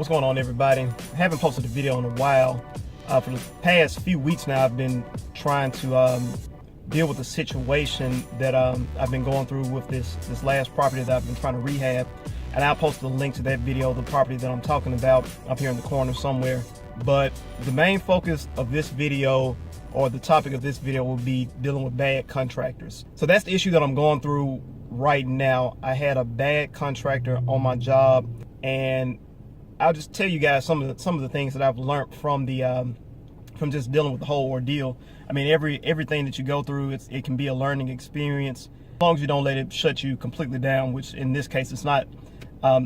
What's going on, everybody? I haven't posted a video in a while. For the past few weeks now, I've been trying to deal with the situation that I've been going through with this last property that I've been trying to rehab. And I'll post the link to that video, the property that I'm talking about, up here in the corner somewhere. But the main focus of this video, or the topic of this video, will be dealing with bad contractors. So that's the issue that I'm going through right now. I had a bad contractor on my job, and I'll just tell you guys some of the things that I've learned from the from just dealing with the whole ordeal. I mean, everything that you go through, it can be a learning experience, as long as you don't let it shut you completely down, which in this case it's not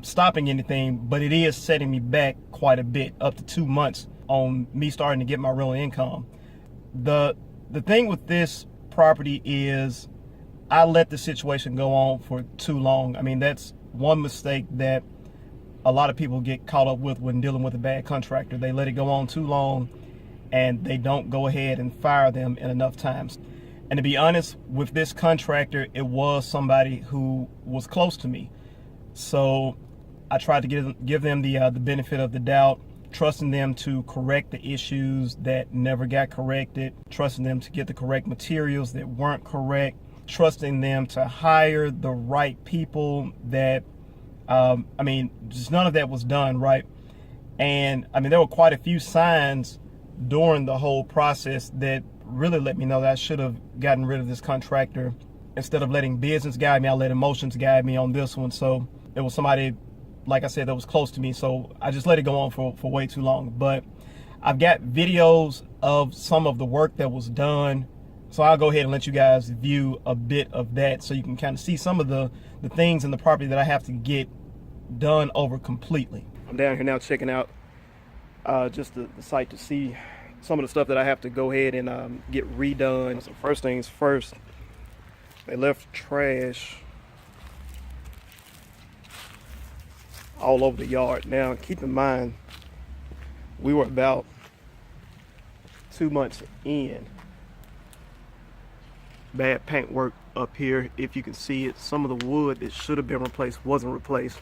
stopping anything, but it is setting me back quite a bit, up to 2 months on me starting to get my real income. The thing with this property is I let the situation go on for too long. I mean, that's one mistake that a lot of people get caught up with when dealing with a bad contractor. They let it go on too long and they don't go ahead and fire them in enough times. And to be honest, with this contractor, it was somebody who was close to me. So I tried to give them the benefit of the doubt, trusting them to correct the issues that never got corrected, trusting them to get the correct materials that weren't correct, trusting them to hire the right people that I mean, just none of that was done, right? And I mean, there were quite a few signs during the whole process that really let me know that I should have gotten rid of this contractor. Instead of letting business guide me, I let emotions guide me on this one. So it was somebody, like I said, that was close to me. So I just let it go on for way too long. But I've got videos of some of the work that was done. So I'll go ahead and let you guys view a bit of that so you can kind of see some of the things in the property that I have to get done over completely. I'm down here now checking out just the site to see some of the stuff that I have to go ahead and get redone. So first things first, they left trash all over the yard. Now keep in mind, we were about 2 months in. Bad paint work up here, if you can see it. Some of the wood that should have been replaced wasn't replaced.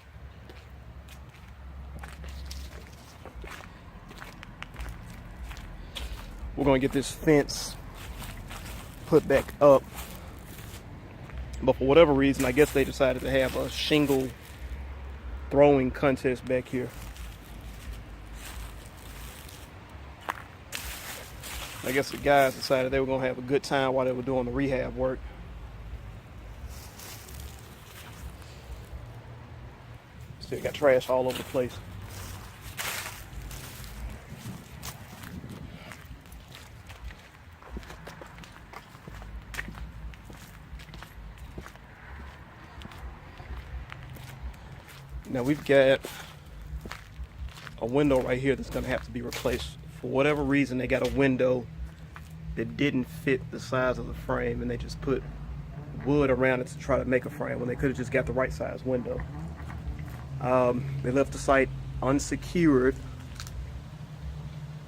We're gonna get this fence put back up, but for whatever reason, I guess they decided to have a shingle throwing contest back here. I guess the guys decided they were gonna have a good time while they were doing the rehab work. Still got trash all over the place. Now we've got a window right here that's gonna have to be replaced. For whatever reason, they got a window that didn't fit the size of the frame, and they just put wood around it to try to make a frame when they could have just got the right size window. They left the site unsecured,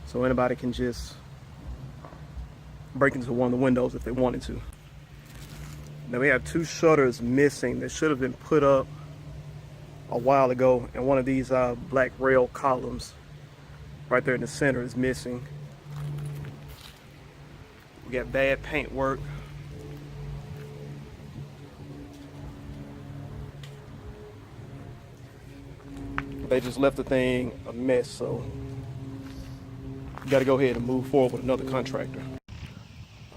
so anybody can just break into one of the windows if they wanted to. Now we have 2 shutters missing that should have been put up a while ago, and one of these black rail columns right there in the center is missing. We got bad paint work. They just left the thing a mess, so you got to go ahead and move forward with another contractor.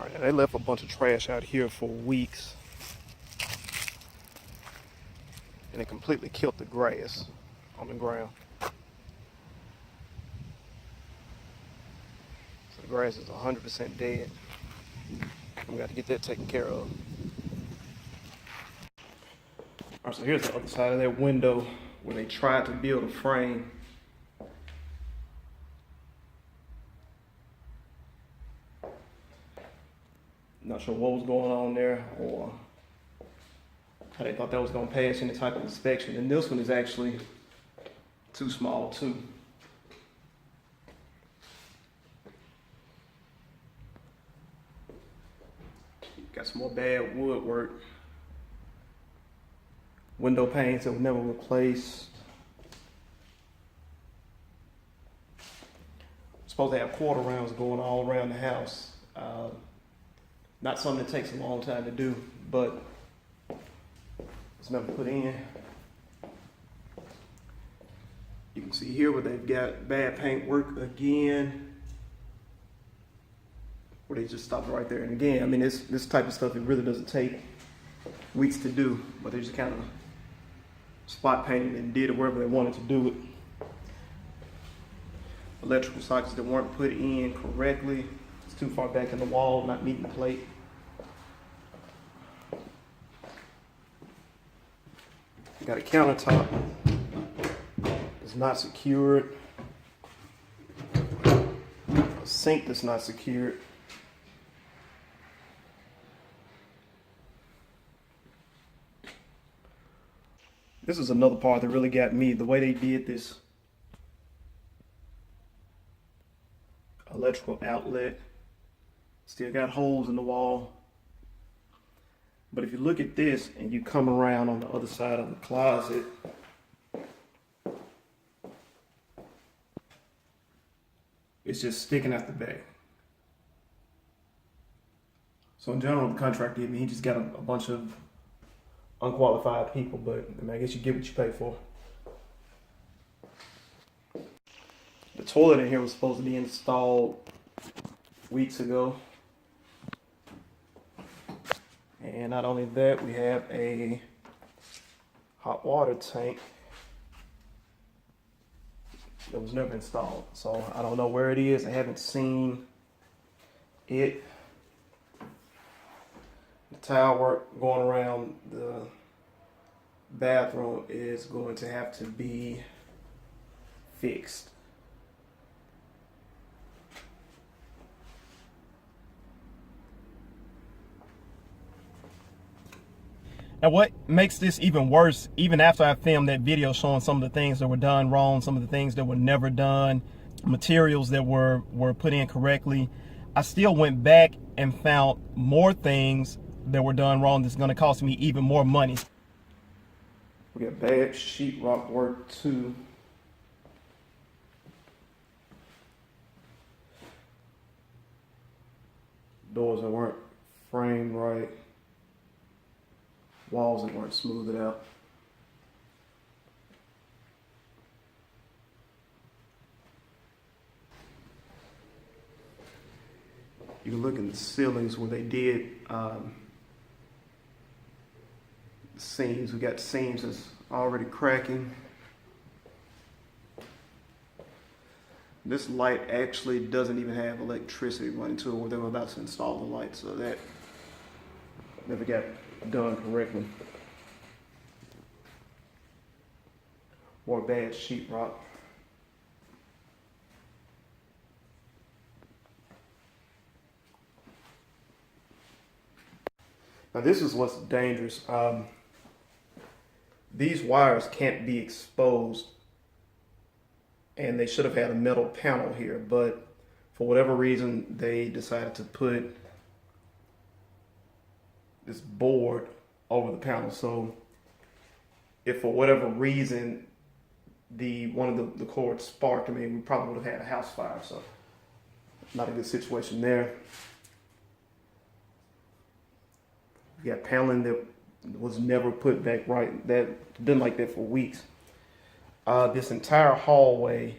All right, they left a bunch of trash out here for weeks, and it completely killed the grass on the ground. So the grass is 100% dead. We got to get that taken care of. All right, so here's the other side of that window where they tried to build a frame. Not sure what was going on there, or how they thought that was going to pass any type of inspection. And this one is actually too small too. Got some more bad woodwork. Window panes that were never replaced. supposed to have quarter rounds going all around the house. Not something that takes a long time to do, but it's never put in. You can see here where they've got bad paint work again, where they just stopped right there. And again, I mean, this type of stuff, it really doesn't take weeks to do, but they just kind of spot painted and did it wherever they wanted to do it. Electrical sockets that weren't put in correctly. It's too far back in the wall, not meeting the plate. Got a countertop. It's not secured. A sink that's not secured. This is another part that really got me, the way they did this. Electrical outlet. Still got holes in the wall. But if you look at this and you come around on the other side of the closet, it's just sticking out the back. So in general, the contractor gave me, he just got a bunch of unqualified people, but I mean, I guess you get what you pay for. The toilet in here was supposed to be installed weeks ago. And not only that, we have a hot water tank that was never installed. So I don't know where it is. I haven't seen it. The tile work going around the bathroom is going to have to be fixed. Now what makes this even worse, even after I filmed that video showing some of the things that were done wrong, some of the things that were never done, materials that were put in correctly, I still went back and found more things that were done wrong that's gonna cost me even more money. We got bad sheetrock work too. Doors that weren't framed right. Walls that weren't smoothed out. You can look in the ceilings where they did seams. We got seams that's already cracking. This light actually doesn't even have electricity running to it where they were about to install the light, so that never got done correctly. More bad sheetrock. Now this is what's dangerous. These wires can't be exposed, and they should have had a metal panel here, but for whatever reason they decided to put this board over the panel. So if for whatever reason one of the cords sparked, I mean, we probably would have had a house fire. So not a good situation there. We got paneling that was never put back right. That been like that for weeks. This entire hallway,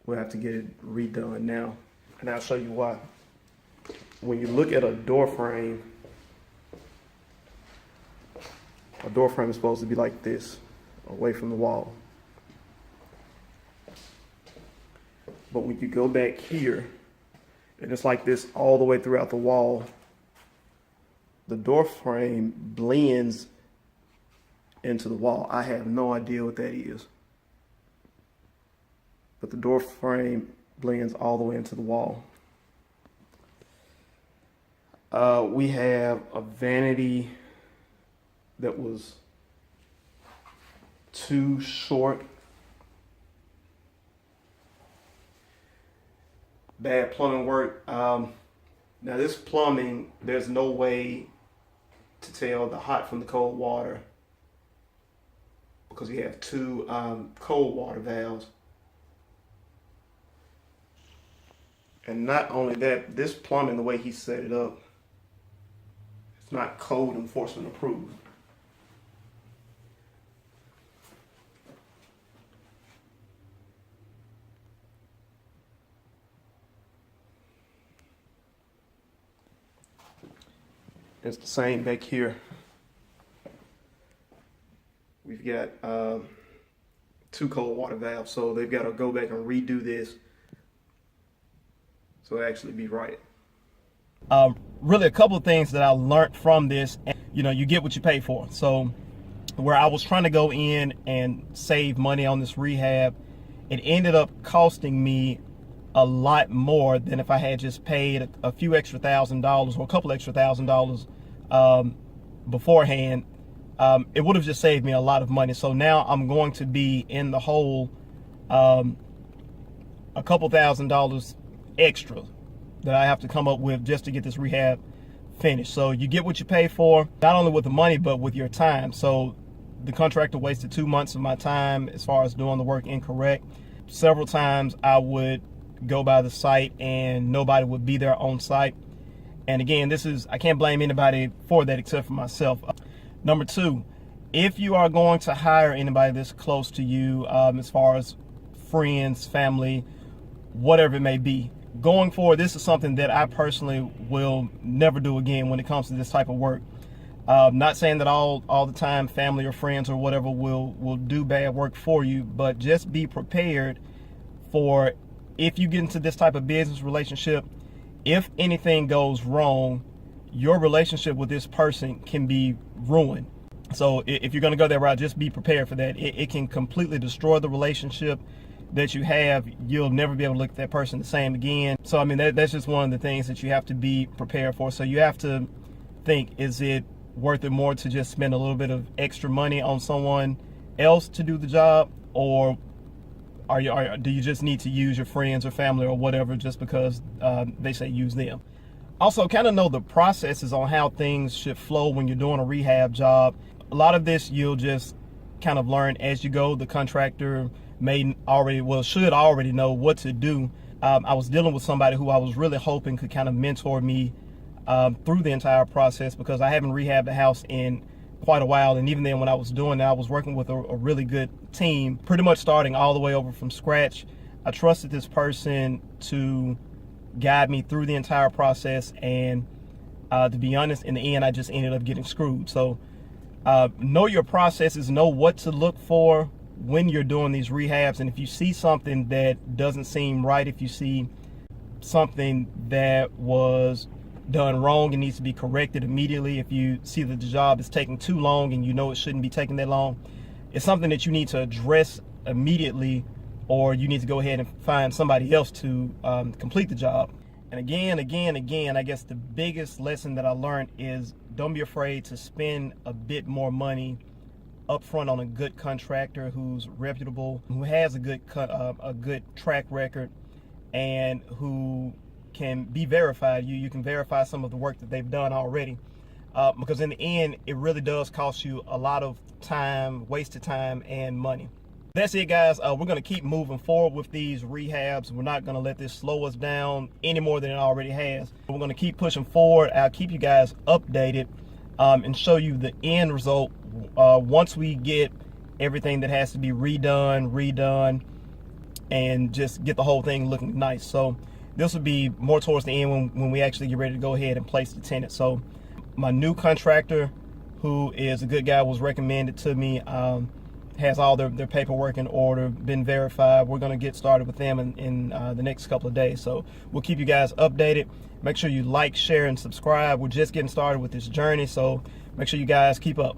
we'll have to get it redone now, and I'll show you why. When you look at a door frame is supposed to be like this, away from the wall. But when you go back here, and it's like this all the way throughout the wall, the door frame blends into the wall. I have no idea what that is, but the door frame blends all the way into the wall. We have a vanity that was too short. Bad plumbing work. Now this plumbing, there's no way to tell the hot from the cold water because you have two cold water valves. And not only that, this plumbing, the way he set it up, it's not code enforcement approved. It's the same back here. We've got 2 cold water valves, so they've got to go back and redo this so it actually be right. Really, a couple of things that I learned from this. You know, you get what you pay for. So where I was trying to go in and save money on this rehab, it ended up costing me a lot more than if I had just paid a few extra $1,000 or a couple extra $1,000 beforehand. It would have just saved me a lot of money. So now I'm going to be in the hole a couple $1,000 extra that I have to come up with just to get this rehab finished. So you get what you pay for, not only with the money, but with your time. So the contractor wasted 2 months of my time as far as doing the work incorrect. Several times I would go by the site and nobody would be there on site. And again, I can't blame anybody for that except for myself. Number 2, if you are going to hire anybody that's close to you, as far as friends, family, whatever it may be, going forward, this is something that I personally will never do again when it comes to this type of work. Not saying that all the time family or friends or whatever will do bad work for you, but just be prepared for if you get into this type of business relationship, if anything goes wrong, your relationship with this person can be ruined. So if you're going to go that route, just be prepared for that. It can completely destroy the relationship that you have. You'll never be able to look at that person the same again. So I mean, that's just one of the things that you have to be prepared for. So you have to think, is it worth it more to just spend a little bit of extra money on someone else to do the job, or do you just need to use your friends or family or whatever just because they say use them? Also, kind of know the processes on how things should flow when you're doing a rehab job. A lot of this you'll just kind of learn as you go. The contractor should already know what to do. I was dealing with somebody who I was really hoping could kind of mentor me through the entire process, because I haven't rehabbed the house in quite a while. And even then, when I was doing that, I was working with a really good team, pretty much starting all the way over from scratch. I trusted this person to guide me through the entire process, and to be honest, in the end, I just ended up getting screwed. So know your processes, know what to look for when you're doing these rehabs. And if you see something that doesn't seem right, if you see something that was done wrong and needs to be corrected immediately, if you see that the job is taking too long and you know it shouldn't be taking that long, it's something that you need to address immediately, or you need to go ahead and find somebody else to complete the job. And again, I guess the biggest lesson that I learned is don't be afraid to spend a bit more money up front on a good contractor who's reputable, who has a good track record, and who can be verified. You can verify some of the work that they've done already, because in the end, it really does cost you a lot of time, wasted time and money. That's it, guys. We're going to keep moving forward with these rehabs. We're not going to let this slow us down any more than it already has. We're going to keep pushing forward. I'll keep you guys updated and show you the end result once we get everything that has to be redone, and just get the whole thing looking nice. So this will be more towards the end when we actually get ready to go ahead and place the tenant. So my new contractor, who is a good guy, was recommended to me, has all their paperwork in order, been verified. We're going to get started with them in the next couple of days. So we'll keep you guys updated. Make sure you like, share, and subscribe. We're just getting started with this journey, so make sure you guys keep up.